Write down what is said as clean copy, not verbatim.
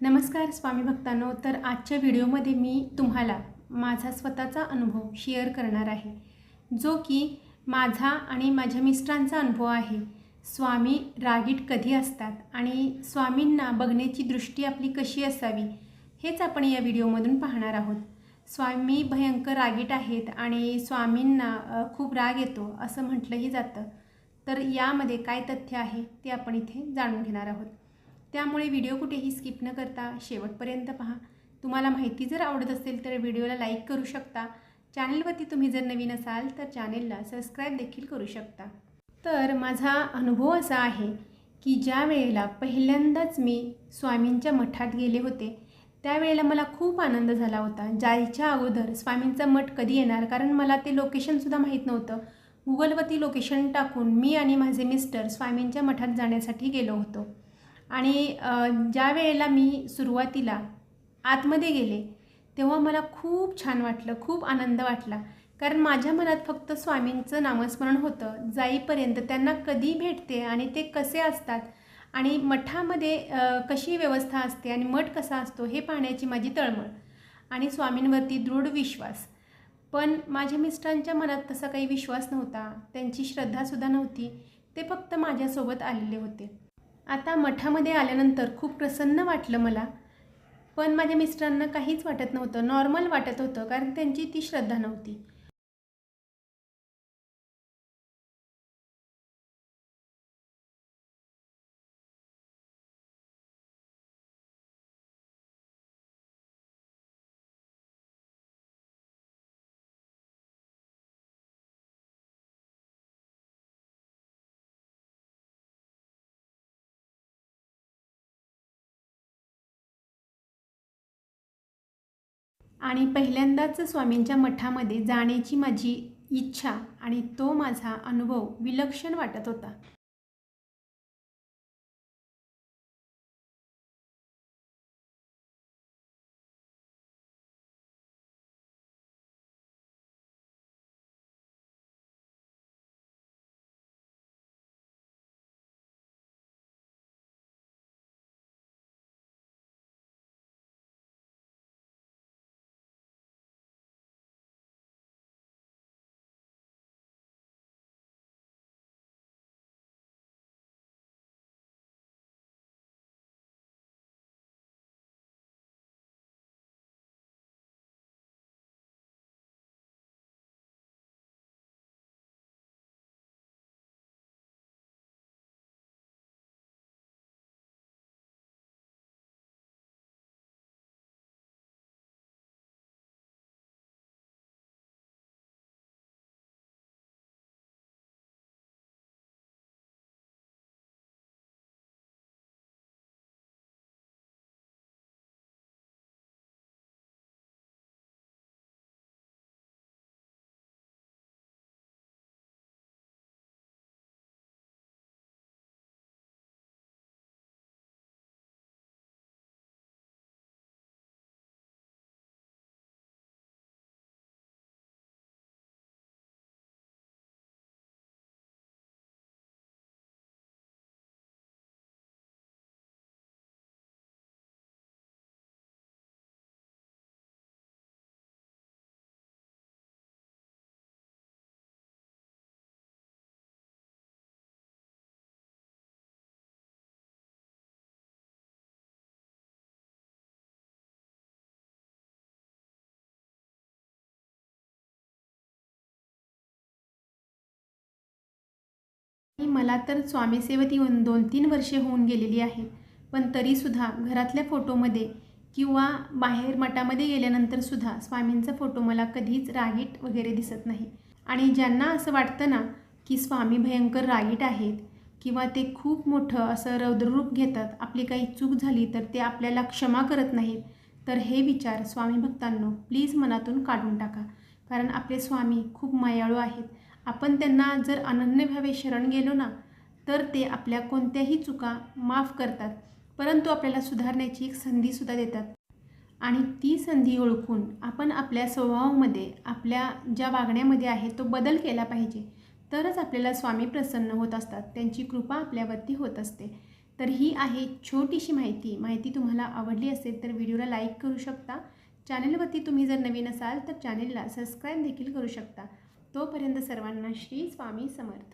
नमस्कार स्वामी भक्तांनो। तर आजच्या व्हिडिओमध्ये मी तुम्हाला माझा स्वतःचा अनुभव शेअर करणार आहे, जो की माझा आणि माझ्या मिस्टरांचा अनुभव आहे। स्वामी रागीट कधी असतात आणि स्वामींना बघण्याची दृष्टी आपली कशी असावी हेच आपण या व्हिडिओमधून पाहणार आहोत। स्वामी भयंकर रागीट आहेत आणि स्वामींना खूप राग येतो असं म्हटलंही जातं। तर यामध्ये काय तथ्य आहे ते आपण इथे जाणून घेणार आहोत। त्यामुळे व्हिडिओ कुठेही स्किप न करता शेवटपर्यंत पहा। तुम्हाला माहिती जर आवडत असेल तर व्हिडिओला लाईक करू शकता। चॅनलवरती तुम्ही जर नवीन असाल तर चॅनलला सबस्क्राईब देखील करू शकता। तर माझा अनुभव असा आहे की ज्या वेळेला पहिल्यांदाच मी स्वामींच्या मठात गेले होते त्यावेळेला मला खूप आनंद झाला होता। जायच्या अगोदर स्वामींचा मठ कधी येणार, कारण मला ते लोकेशनसुद्धा माहीत नव्हतं। गुगलवरती लोकेशन टाकून मी आणि माझे मिस्टर स्वामींच्या मठात जाण्यासाठी गेलो होतो। आणि ज्या वेळेला मी सुरुवातीला आतमध्ये गेले तेव्हा मला खूप छान वाटलं, खूप आनंद वाटला। कारण माझ्या मनात फक्त स्वामींचं नामस्मरण होतं। जाईपर्यंत त्यांना कधी भेटते आणि ते कसे असतात आणि मठामध्ये कशी व्यवस्था असते आणि मठ कसा असतो हे पाहण्याची माझी तळमळ आणि स्वामींवरती दृढ विश्वास। पण माझ्या मिस्टरांच्या मनात तसा काही विश्वास नव्हता, त्यांची श्रद्धासुद्धा नव्हती। ते फक्त माझ्यासोबत आलेले होते। आता मठामध्ये आल्यानंतर खूप प्रसन्न वाटलं मला, पण माझ्या मिस्टरांना काहीच वाटत नव्हतं, नॉर्मल वाटत होतं, कारण त्यांची ती श्रद्धा नव्हती। आणि पहिल्यांदाच स्वामींच्या मठामध्ये जाण्याची माझी इच्छा आणि तो माझा अनुभव विलक्षण वाटत होता। मला तर स्वामी सेवेत येऊन 2-3 वर्षे होऊन गेलेली आहेत, पण तरीसुद्धा घरातल्या फोटोमध्ये किंवा बाहेर मठामध्ये गेल्यानंतरसुद्धा स्वामींचा फोटो मला कधीच रागीट वगैरे दिसत नाही। आणि ज्यांना असं वाटतं ना की स्वामी भयंकर रागीट आहेत किंवा ते खूप मोठं असं रौद्ररूप घेतात, आपली काही चूक झाली तर ते आपल्याला क्षमा करत नाहीत, तर हे विचार स्वामी भक्तांनो प्लीज मनातून काढून टाका। कारण आपले स्वामी खूप मायाळू आहेत। आपण त्यांना जर अनन्यभावे शरण गेलो ना तर ते आपल्या कोणत्याही चुका माफ करतात, परंतु आपल्याला सुधारण्याची एक संधीसुद्धा देतात। आणि ती संधी ओळखून आपण आपल्या स्वभावामध्ये, आपल्या ज्या वागण्यामध्ये आहे तो बदल केला पाहिजे, तरच आपल्याला स्वामी प्रसन्न होत असतात, त्यांची कृपा आपल्यावरती होत असते। तर ही आहे छोटीशी माहिती तुम्हाला आवडली असेल तर व्हिडिओला लाईक करू शकता. चॅनलवरती तुम्ही जर नवीन असाल तर चॅनलला सबस्क्राईब देखील करू शकता. तोपर्यंत सर्वांना श्री स्वामी समर्थ.